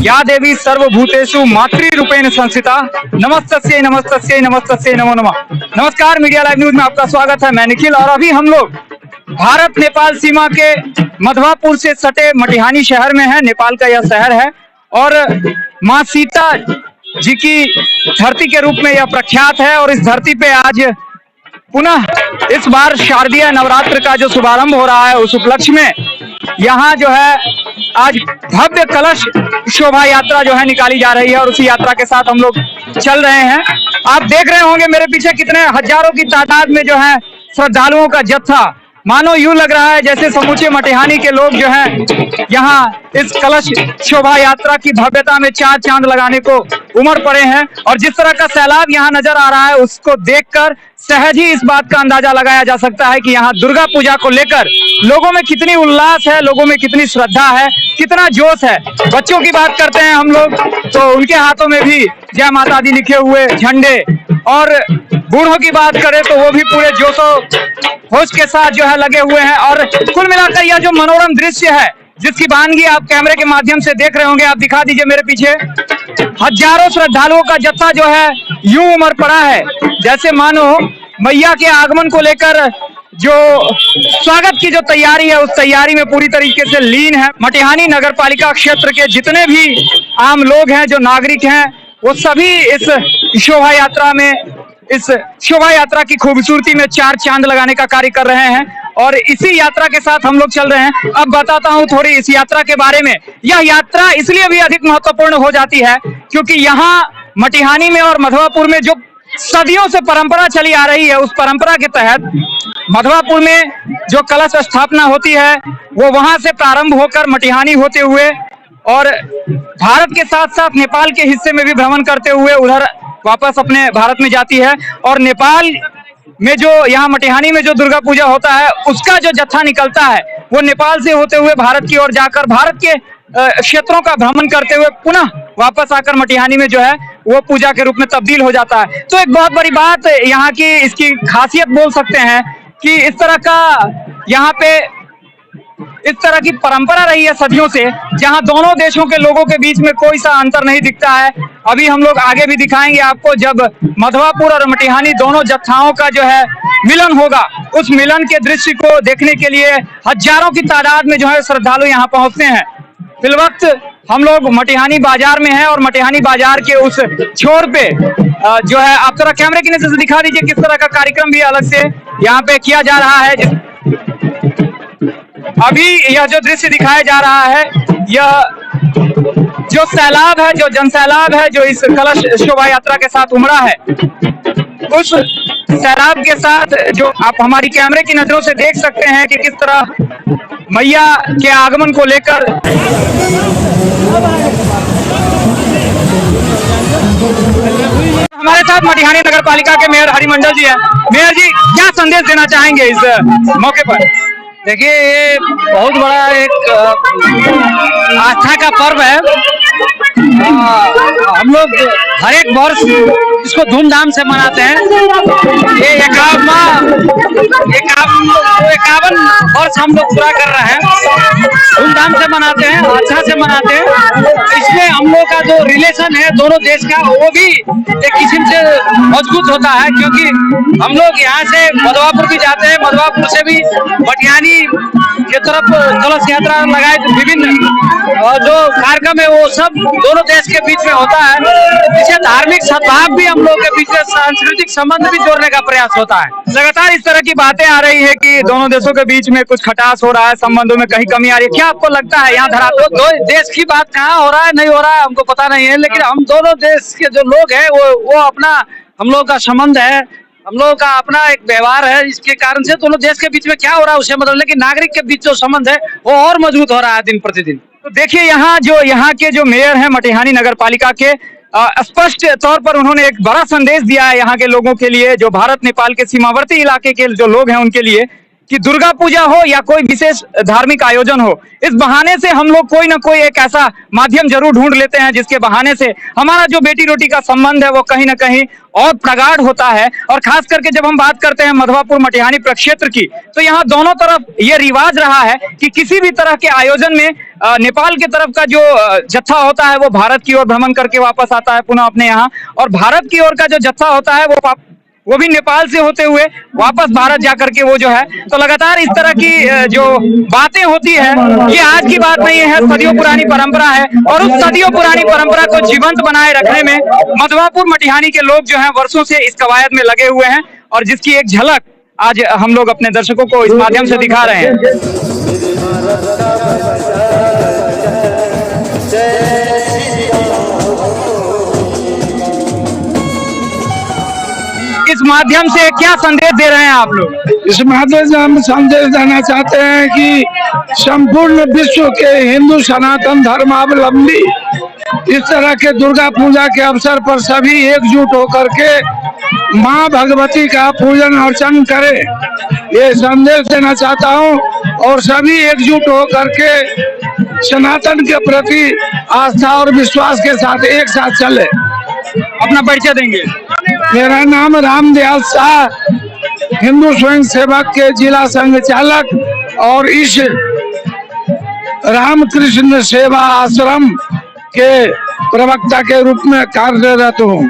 या देवी सर्वभूतेषु मातृरूपेण संस्थिता नमस्तस्यै नमस्तस्यै नमस्तस्यै नमो नमः। नमस्कार, मीडिया लाइव न्यूज में आपका स्वागत है। मैं निखिल और अभी हम लोग भारत नेपाल सीमा के मधवापुर से सटे मटिहानी शहर में है। नेपाल का यह शहर है और माँ सीता जी की धरती के रूप में यह प्रख्यात है। और इस धरती पे आज पुनः इस बार शारदीय नवरात्र का जो शुभारंभ हो रहा है, उस उपलक्ष्य में यहाँ जो है आज भव्य कलश शोभा यात्रा जो है निकाली जा रही है और उसी यात्रा के साथ हम लोग चल रहे हैं। आप देख रहे होंगे मेरे पीछे कितने हजारों की तादाद में जो है श्रद्धालुओं का जत्था, मानो यूं लग रहा है जैसे समूचे मटिहानी के लोग जो हैं यहाँ इस कलश शोभा यात्रा की भव्यता में चार चांद लगाने को उमड़ पड़े हैं। और जिस तरह का सैलाब यहाँ नजर आ रहा है, उसको देखकर सहज ही इस बात का अंदाजा लगाया जा सकता है कि यहाँ दुर्गा पूजा को लेकर लोगों में कितनी उल्लास है, लोगों में कितनी श्रद्धा है, कितना जोश है। बच्चों की बात करते हैं हम लोग तो उनके हाथों में भी जय माता दी लिखे हुए झंडे, और बूढ़ों की बात करें तो वो भी पूरे जोशो होश के साथ जो है लगे हुए हैं। और कुल मिलाकर यह जो मनोरम दृश्य है, जिसकी वानगी आप कैमरे के माध्यम से देख रहे होंगे, आप दिखा दीजिए मेरे पीछे हजारों श्रद्धालुओं का जत्था जो है यूं उमड़ पड़ा है जैसे मानो मैया के आगमन को लेकर जो स्वागत की जो तैयारी है, उस तैयारी में पूरी तरीके से लीन है। मटिहानी नगर पालिका क्षेत्र के जितने भी आम लोग हैं, जो नागरिक हैं, वो सभी इस शोभा यात्रा में, इस शोभा यात्रा की खूबसूरती में चार चांद लगाने का कार्य कर रहे हैं। और इसी यात्रा के साथ हम लोग चल रहे हैं। अब बताता हूं थोड़ी इस यात्रा के बारे में। यह यात्रा इसलिए भी अधिक महत्वपूर्ण हो जाती है क्योंकि यहाँ मटिहानी में और मधवापुर में जो सदियों से परंपरा चली आ रही है, उस परंपरा के तहत मधवापुर में जो कलश स्थापना होती है वो वहां से प्रारंभ होकर मटिहानी होते हुए और भारत के साथ साथ नेपाल के हिस्से में भी भ्रमण करते हुए उधर वापस अपने भारत में जाती है। और नेपाल में जो यहाँ मटिहानी में जो दुर्गा पूजा होता है, उसका जो जत्था निकलता है वो नेपाल से होते हुए भारत की ओर जाकर भारत के क्षेत्रों का भ्रमण करते हुए पुनः वापस आकर मटिहानी में जो है वो पूजा के रूप में तब्दील हो जाता है। तो एक बहुत बड़ी बात यहाँ की, इसकी खासियत बोल सकते हैं कि इस तरह का यहाँ पे इस तरह की परंपरा रही है सदियों से, जहां दोनों देशों के लोगों के बीच में कोई सा अंतर नहीं दिखता है। अभी हम लोग आगे भी दिखाएंगे आपको, जब मधवापुर और मटिहानी दोनों जत्थाओं का जो है मिलन होगा, उस मिलन के दृश्य को देखने के लिए हजारों की तादाद में जो है श्रद्धालु यहाँ पहुंचते हैं। फिलवक्त हम लोग मटिहानी बाजार में हैं और मटिहानी बाजार के उस छोर पे जो है, आप थोड़ा कैमरे की नजर से दिखा दीजिए किस तरह का कार्यक्रम भी अलग से यहाँ पे किया जा रहा है। अभी यह जो दृश्य दिखाया जा रहा है, यह जो सैलाब है, जो जनसैलाब है, जो इस कलश शोभा यात्रा के साथ उमड़ा है, उस सैलाब के साथ जो आप हमारी कैमरे की नजरों से देख सकते हैं कि किस तरह मैया के आगमन को लेकर हमारे साथ मटिहानी नगर पालिका के मेयर हरिमंडल जी हैं। मेयर जी, क्या संदेश देना चाहेंगे इस मौके पर? देखिए, ये बहुत बड़ा एक आस्था का पर्व है। हम लोग हर एक वर्ष इसको धूमधाम से मनाते हैं। ये 51 वर्ष हम लोग पूरा कर रहे हैं। धूमधाम से मनाते हैं, अच्छा से मनाते हैं। इसमें हम लोग का जो रिलेशन है दोनों देश का, वो भी एक किस्म से मजबूत होता है, क्योंकि हम लोग यहाँ से मधवापुर भी जाते हैं, मधवापुर से भी मटिहानी के तरफ कलश यात्रा लगाए। विभिन्न जो कार्यक्रम है वो सब दोनों देश के बीच में होता है। इससे धार्मिक सद्भाव भी हम लोग के बीच में, सांस्कृतिक संबंध भी जोड़ने का प्रयास होता है। लगातार इस तरह की बातें आ रही है कि दोनों देशों के बीच में कुछ खटास हो रहा है, संबंधों में कहीं कमी आ रही है। क्या आपको लगता है यहाँ धरातल दो देश की बात कहाँ हो रहा है, नहीं हो रहा है, हमको पता नहीं है, लेकिन हम दोनों देश के जो लोग हैं वो अपना, हम लोग का संबंध है, हम लोगों का अपना एक व्यवहार है। इसके कारण से दोनों देश के बीच में क्या हो रहा है उसे मतलब, लेकिन नागरिक के बीच जो संबंध है वो और मजबूत हो रहा है दिन प्रतिदिन। तो देखिए, यहाँ के जो मेयर हैं मटिहानी नगर पालिका के, स्पष्ट तौर पर उन्होंने एक बड़ा संदेश दिया है यहाँ के लोगों के लिए, जो भारत नेपाल के सीमावर्ती इलाके के जो लोग हैं उनके लिए, कि दुर्गा पूजा हो या कोई विशेष धार्मिक आयोजन हो, इस बहाने से हम लोग कोई ना कोई एक ऐसा माध्यम जरूर ढूंढ लेते हैं जिसके बहाने से हमारा जो बेटी रोटी का संबंध है वो कहीं ना कहीं और प्रगाढ़ होता है। और खास करके जब हम बात करते हैं मधवापुर मटिहानी प्रक्षेत्र की, तो यहाँ दोनों तरफ ये रिवाज रहा है कि किसी भी तरह के आयोजन में नेपाल के तरफ का जो जत्था होता है वो भारत की ओर भ्रमण करके वापस आता है पुनः अपने यहाँ, और भारत की ओर का जो जत्था होता है वो भी नेपाल से होते हुए वापस भारत जाकर के वो जो है, तो लगातार इस तरह की जो बातें होती है ये आज की बात नहीं है, सदियों पुरानी परंपरा है। और उस सदियों पुरानी परंपरा को जीवंत बनाए रखने में मधवापुर मटिहानी के लोग जो हैं वर्षों से इस कवायद में लगे हुए हैं, और जिसकी एक झलक आज हम लोग अपने दर्शकों को इस माध्यम से दिखा रहे हैं। इस माध्यम से क्या संदेश दे रहे हैं आप लोग? इस माध्यम से हम संदेश देना चाहते हैं कि संपूर्ण विश्व के हिंदू सनातन धर्मावलंबी इस तरह के दुर्गा पूजा के अवसर पर सभी एकजुट होकर के माँ भगवती का पूजन अर्चन करें, ये संदेश देना चाहता हूँ। और सभी एकजुट होकर के सनातन के प्रति आस्था और विश्वास के साथ एक साथ चले। अपना परिचय देंगे? मेरा नाम रामदयाल शाह, हिंदू स्वयं सेवक के जिला संघ चालक और इस रामकृष्ण सेवा आश्रम के प्रवक्ता के रूप में कार्यरत हूँ।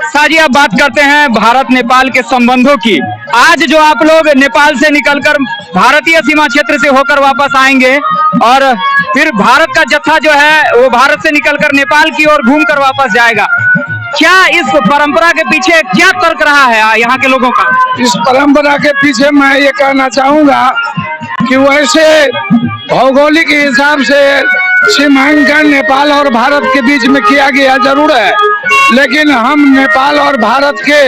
साजी, आप बात करते हैं भारत नेपाल के संबंधों की। आज जो आप लोग नेपाल से निकलकर भारतीय सीमा क्षेत्र से होकर वापस आएंगे और फिर भारत का जत्था जो है वो भारत से निकलकर नेपाल की ओर घूमकर वापस जाएगा, क्या इस परंपरा के पीछे क्या तर्क रहा है यहाँ के लोगों का? इस परंपरा के पीछे मैं ये कहना चाहूँगा कि वैसे भौगोलिक हिसाब से सीमांकन नेपाल और भारत के बीच में किया गया जरूर है, लेकिन हम नेपाल और भारत के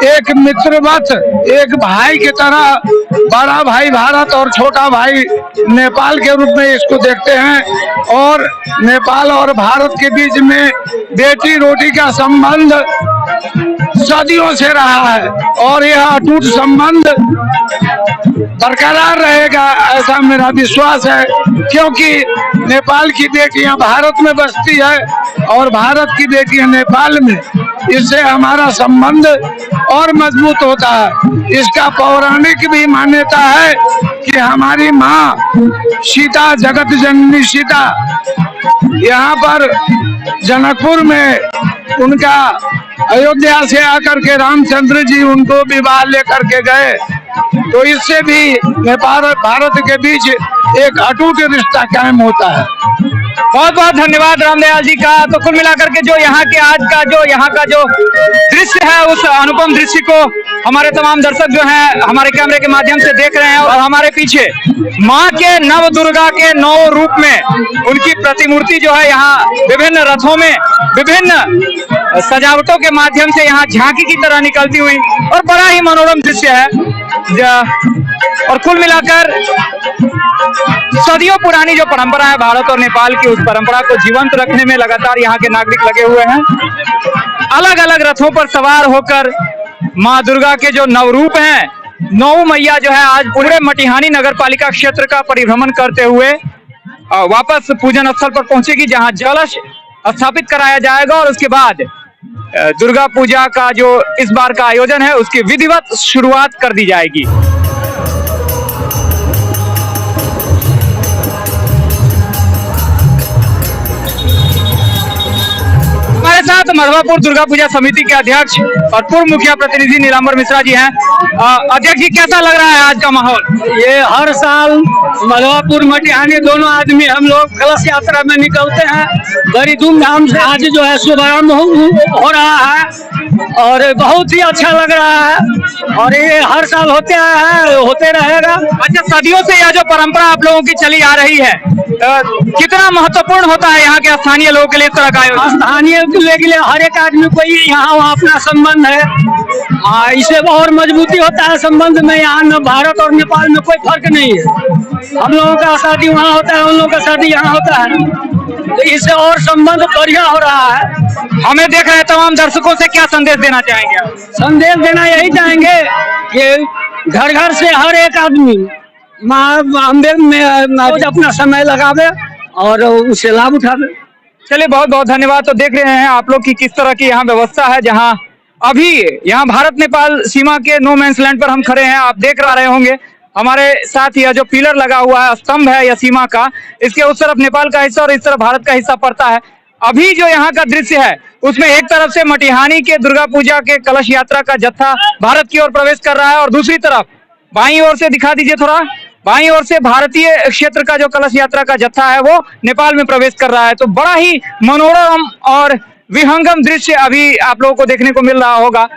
एक मित्रवत, एक भाई की तरह, बड़ा भाई भारत और छोटा भाई नेपाल के रूप में इसको देखते हैं। और नेपाल और भारत के बीच में बेटी रोटी का संबंध सदियों से रहा है और यह अटूट संबंध बरकरार रहेगा, ऐसा मेरा विश्वास है। क्योंकि नेपाल की बेटियां भारत में बसती है और भारत की बेटियां नेपाल में, इससे हमारा संबंध और मजबूत होता है। इसका पौराणिक भी मान्यता है कि हमारी माँ सीता, जगत जननी सीता, यहाँ पर जनकपुर में उनका अयोध्या से आकर के रामचंद्र जी उनको विवाह लेकर के गए, तो इससे भी नेपाल और भारत के बीच एक अटूट रिश्ता कायम होता है। बहुत बहुत धन्यवाद रामदयाल जी का। तो कुल मिलाकर के जो यहाँ के आज का जो यहाँ का जो दृश्य है, उस अनुपम दृश्य को हमारे तमाम दर्शक जो हैं हमारे कैमरे के माध्यम से देख रहे हैं। और हमारे पीछे माँ के नव दुर्गा के 9 रूप में उनकी प्रतिमूर्ति जो है यहाँ विभिन्न रथों में विभिन्न सजावटों के माध्यम से यहाँ झांकी की तरह निकलती हुई, और बड़ा ही मनोरम दृश्य है। और कुल मिलाकर सदियों पुरानी जो परंपरा है भारत और नेपाल की, उस परंपरा को जीवंत रखने में लगातार यहाँ के नागरिक लगे हुए हैं। अलग अलग रथों पर सवार होकर माँ दुर्गा के जो नवरूप हैं, 9 मैया जो है आज पूरे मटिहानी नगर पालिका क्षेत्र का परिभ्रमण करते हुए वापस पूजन स्थल पर पहुंचेगी, जहां जलश स्थापित कराया जाएगा और उसके बाद दुर्गा पूजा का जो इस बार का आयोजन है उसकी विधिवत शुरुआत कर दी जाएगी। हमारे साथ मधवापुर दुर्गा पूजा समिति के अध्यक्ष और पूर्व मुखिया प्रतिनिधि नीलांबर मिश्रा जी हैं। अध्यक्ष जी, कैसा लग रहा है आज का माहौल? ये हर साल मधवापुर मटिहानी दोनों आदमी हम लोग कलश यात्रा में निकलते हैं, बड़ी धूमधाम से आज जो है शुभारंभ हो रहा है और बहुत ही अच्छा लग रहा है और ये हर साल होते रहेगा। अच्छा, सदियों से यह जो परंपरा आप लोगों की चली आ रही है, कितना महत्वपूर्ण होता है यहाँ के स्थानीय लोगों के लिए इस तरह का आयोजन? स्थानीय के लिए हर एक आदमी को यहाँ अपना संबंध है, इससे और मजबूती होता है संबंध में। यहाँ न भारत और नेपाल में कोई फर्क नहीं है, हम लोगों का शादी वहाँ होता है, उन लोगों का शादी यहाँ होता है, तो इससे और संबंध बढ़िया हो रहा है। हमें देख रहे तमाम दर्शकों से क्या संदेश देना चाहेंगे? संदेश देना यही चाहेंगे कि घर घर से हर एक आदमी माँ अम्बे में अपना समय लगावे और उससे लाभ उठावे। चलिए, बहुत बहुत धन्यवाद। तो देख रहे हैं आप लोग की किस तरह की यहाँ व्यवस्था है, जहाँ अभी यहाँ भारत नेपाल सीमा के नो मैंस लैंड पर हम खड़े हैं। आप देख रहे होंगे हमारे साथ यह जो पिलर लगा हुआ है, स्तंभ है यह सीमा का, इसके उस तरफ नेपाल का हिस्सा और इस तरफ भारत का हिस्सा पड़ता है। अभी जो यहाँ का दृश्य है उसमें एक तरफ से मटिहानी के दुर्गा पूजा के कलश यात्रा का जत्था भारत की ओर प्रवेश कर रहा है और दूसरी तरफ बाईं ओर से दिखा दीजिए थोड़ा, बाईं ओर से भारतीय क्षेत्र का जो कलश यात्रा का जत्था है वो नेपाल में प्रवेश कर रहा है। तो बड़ा ही मनोरम और विहंगम दृश्य अभी आप लोगों को देखने को मिल रहा होगा।